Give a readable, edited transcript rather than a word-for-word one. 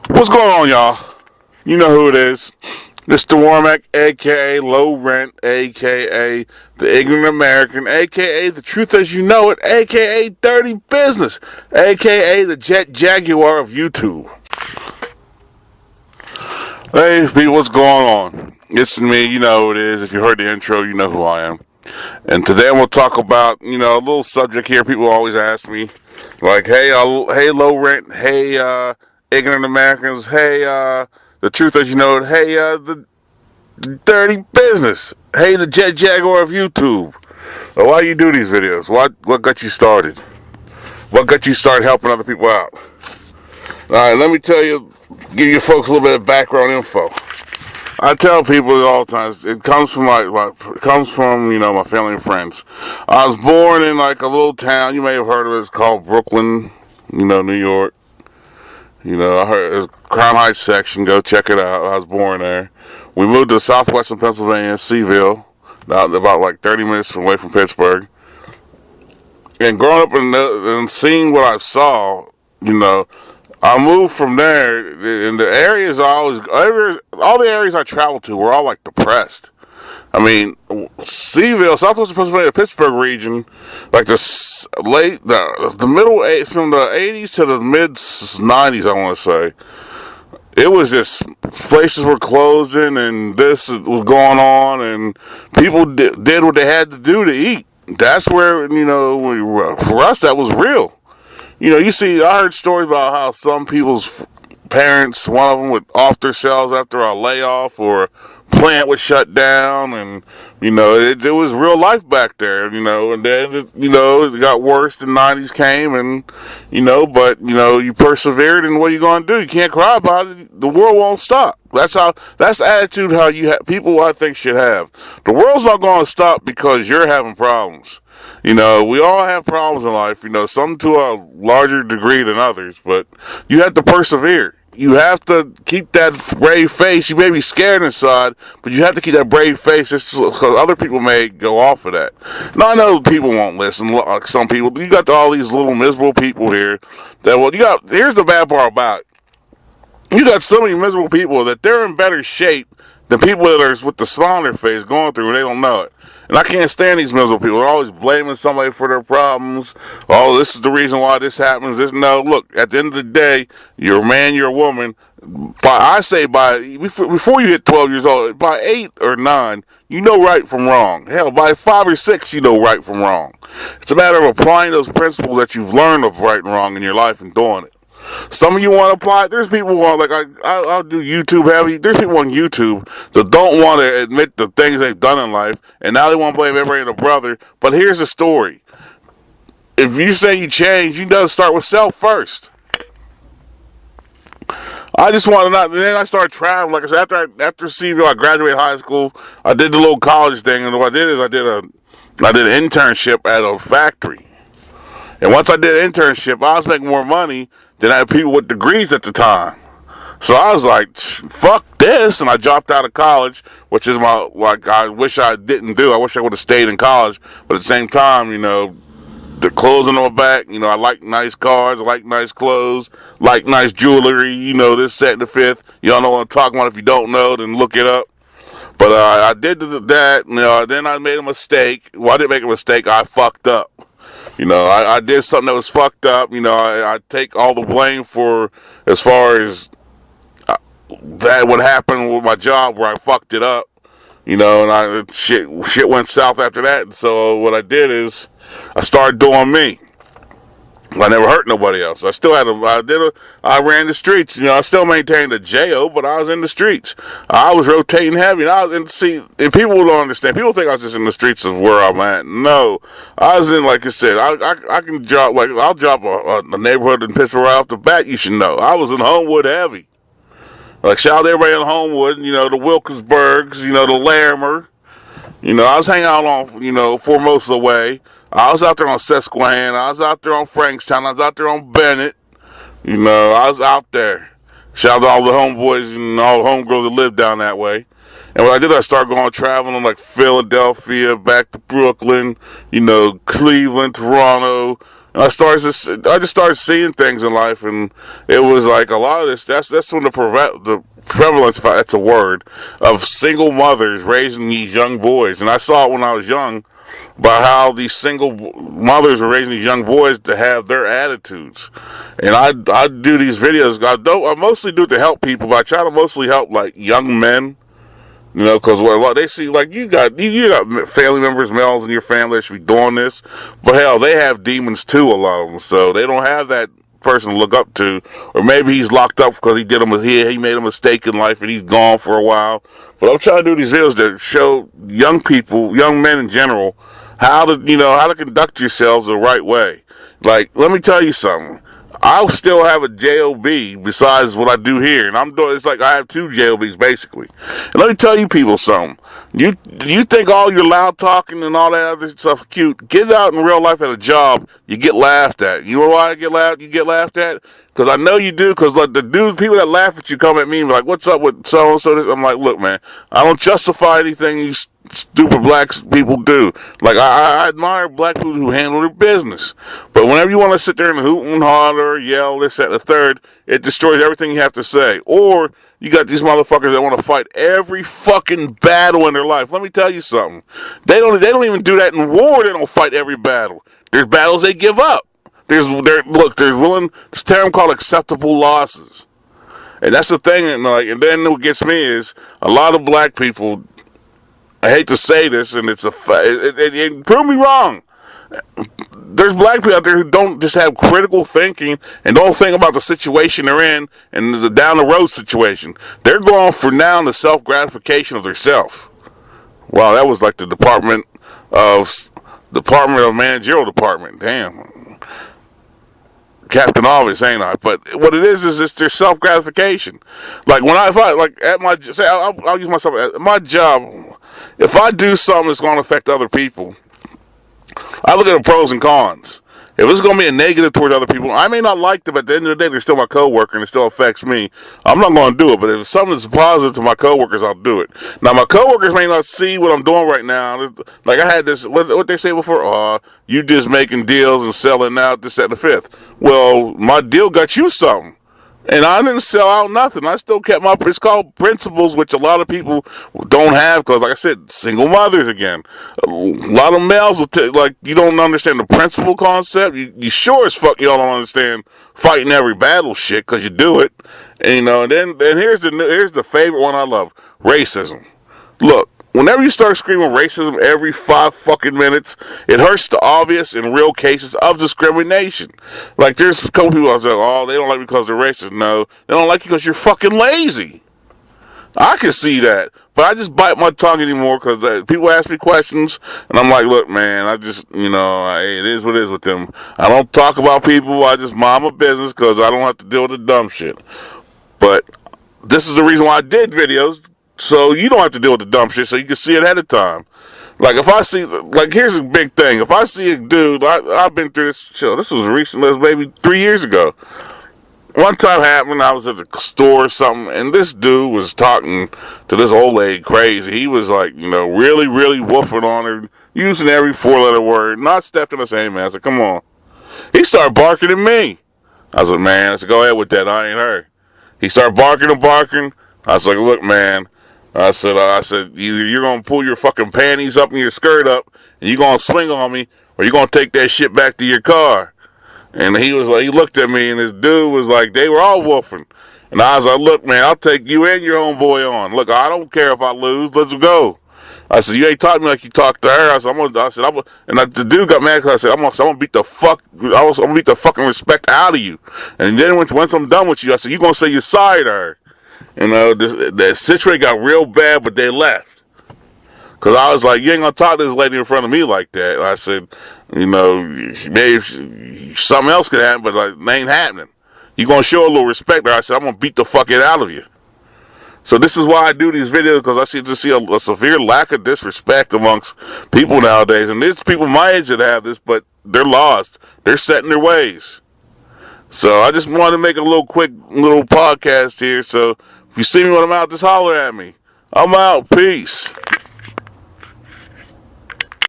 What's going on, y'all? You know who it is. Mr. Warmack, aka Low Rent, aka The Ignorant American, aka The Truth As You Know It, aka Dirty Business, aka The Jet Jaguar of YouTube. Hey, people, what's going on? It's me, you know who it is. If you heard the intro, you know who I am. And today we'll talk about, a little subject here. People always ask me, like, hey, Low Rent, hey, Ignorant Americans, hey, The Truth As You Know It, hey, the Dirty Business, hey, the Jet Jaguar of YouTube. Why do you do these videos? What got you started? What got you started helping other people out? Alright, let me tell you, give you folks a little bit of background info. I tell people all the time, it comes from my family and friends. I was born in like a little town, you may have heard of it, it's called Brooklyn, New York. I heard it's Crown Heights section, go check it out. I was born there. We moved to southwestern Pennsylvania, Seaville, about like 30 minutes away from Pittsburgh. And growing up and seeing what I saw, I moved from there. And the areas all the areas I traveled to were all like depressed. I mean, Seaville, southwestern Pennsylvania, Pittsburgh region, like the middle, from the 80s to the mid 90s, I want to say. It was just, places were closing and this was going on and people did what they had to do to eat. That's where, for us, that was real. I heard stories about how some people's parents, one of them would off themselves after a layoff or a plant was shut down, and it was real life back there, and then it got worse. The 90s came, and but you persevered, and what are you going to do? You can't cry about it. The world won't stop. That's the attitude how people I think should have. The world's not going to stop because you're having problems. We all have problems in life, some to a larger degree than others, but you have to persevere. You have to keep that brave face. You may be scared inside, but you have to keep that brave face just because other people may go off of that. Now, I know people won't listen, like some people. You got all these little miserable people here here's the bad part about it. You got so many miserable people that they're in better shape than people that are with the smile on their face going through and they don't know it. And I can't stand these miserable people. They're always blaming somebody for their problems. Oh, this is the reason why this happens. No, look, at the end of the day, you're a man, you're a woman. Before you hit 12 years old, by 8 or 9, you know right from wrong. Hell, by 5 or 6, you know right from wrong. It's a matter of applying those principles that you've learned of right and wrong in your life and doing it. Some of you want to apply it. There's people who are like, I'll do YouTube heavy. There's people on YouTube that don't want to admit the things they've done in life, and now they want to blame everybody and their brother. But here's the story. If you say you change, you got to start with self first. I just want to not. Then I started traveling. Like I said, after CVO, I graduated high school. I did the little college thing, and what I did is I did an internship at a factory. And once I did an internship, I was making more money than I had people with degrees at the time. So I was like, fuck this. And I dropped out of college, which is I wish I didn't do. I wish I would have stayed in college. But at the same time, the clothes on my back, I like nice cars, I like nice clothes, like nice jewelry, this, that, and the fifth. Y'all know what I'm talking about. If you don't know, then look it up. But I did that, then I made a mistake. Well, I didn't make a mistake. I fucked up. I did something that was fucked up. I take all the blame for as far as that what happened with my job where I fucked it up. And shit went south after that. And so what I did is I started doing me. I never hurt nobody else. I still I ran the streets. I still maintained a jail, but I was in the streets. I was rotating heavy. And and people don't understand. People think I was just in the streets of where I'm at. No, I was in, like I said, I can drop, I'll drop a neighborhood in Pittsburgh right off the bat. You should know. I was in Homewood heavy. Like, shout out to everybody in Homewood, the Wilkinsburgs, the Larimer. I was hanging out on, Formosa Way. I was out there on Susquehanna. I was out there on Frankstown. I was out there on Bennett. I was out there. Shout out to all the homeboys and all the homegirls that live down that way. And what I did, I started going traveling like Philadelphia, back to Brooklyn, Cleveland, Toronto, And I just started seeing things in life, and it was like a lot of this. That's when the prevalence, if that's a word, of single mothers raising these young boys. And I saw it when I was young, about how these single mothers are raising these young boys to have their attitudes. And I do these videos. I mostly do it to help people, but I try to mostly help like young men. You know, because what they see, like you got family members, males in your family that should be doing this, but hell, they have demons too. A lot of them, so they don't have that person to look up to, or maybe he's locked up because he made a mistake in life and he's gone for a while. But I'm trying to do these videos that show young people, young men in general, how to conduct yourselves the right way. Like, let me tell you something. I still have a job besides what I do here, and it's like I have two jobs basically. And let me tell you people something. You think all your loud talking and all that other stuff cute? Get out in real life at a job, you get laughed at. You know why you get laughed at? Because I know you do. Because like people that laugh at you come at me and be like, "What's up with so and so?" I'm like, "Look, man, I don't justify anything you stupid black people do. Like, I admire black people who handle their business. But whenever you want to sit there and hoot and holler, yell, this, that, and the third, it destroys everything you have to say. Or you got these motherfuckers that want to fight every fucking battle in their life. Let me tell you something. They don't even do that in war. They don't fight every battle. There's battles they give up. There's this term called acceptable losses. And that's the thing, and then what gets me is a lot of black people, I hate to say this, and it's a prove me wrong. There's black people out there who don't just have critical thinking and don't think about the situation they're in and the down the road situation. They're going for now the self gratification of their self. Wow, that was like the Department of Managerial Department. Damn. Captain Obvious, ain't I? But what it is it's their self gratification. Like I'll use myself at my job. If I do something that's going to affect other people, I look at the pros and cons. If it's going to be a negative towards other people, I may not like them, but at the end of the day, they're still my coworker and it still affects me. I'm not going to do it, but if it's something that's positive to my coworkers, I'll do it. Now, my coworkers may not see what I'm doing right now. Like I had this, what they say before, you just making deals and selling out this, that, and the fifth. Well, my deal got you something. And I didn't sell out nothing. I still kept it's called principles, which a lot of people don't have because, like I said, single mothers again. A lot of males will you don't understand the principle concept. You sure as fuck y'all don't understand fighting every battle shit because you do it. And, and then here's the favorite one I love, racism. Look. Whenever you start screaming racism every 5 fucking minutes, it hurts the obvious and real cases of discrimination. Like, there's a couple people out there, they don't like me because they're racist. No, they don't like you because you're fucking lazy. I can see that. But I just bite my tongue anymore because people ask me questions, and I'm like, look, man, I just, it is what it is with them. I don't talk about people. I just mind my business because I don't have to deal with the dumb shit. But this is the reason why I did videos. So you don't have to deal with the dumb shit, so you can see it ahead of time. Like if I see, here's a big thing. If I see a dude, I've been through this show. This was recent, this was maybe 3 years ago. One time happened, I was at the store or something, and this dude was talking to this old lady crazy. He was like, really, really woofing on her, using every 4-letter word, not stepping the same man. I said, come on. He started barking at me. I said, man, go ahead with that. I ain't her. He started barking and barking. I was like, look, man. I said, either you're going to pull your fucking panties up and your skirt up, and you're going to swing on me, or you're going to take that shit back to your car. And he was like, he looked at me, and this dude was like, they were all woofing. And I was like, look, man, I'll take you and your homeboy on. Look, I don't care if I lose. Let's go. I said, you ain't talking to me like you talked to her. I said, the dude got mad because I said, I'm gonna beat the fucking respect out of you. And then once I'm done with you, I said, you gonna say you're sorry to her. The situation got real bad, but they left. Because I was like, you ain't going to talk to this lady in front of me like that. And I said, maybe something else could happen, but it ain't happening. You going to show a little respect there. I said, I'm going to beat the fuck out of you. So this is why I do these videos, because I see a severe lack of disrespect amongst people nowadays. And there's people my age that have this, but they're lost. They're set in their ways. So I just wanted to make a quick little podcast here. So if you see me when I'm out, just holler at me. I'm out. Peace.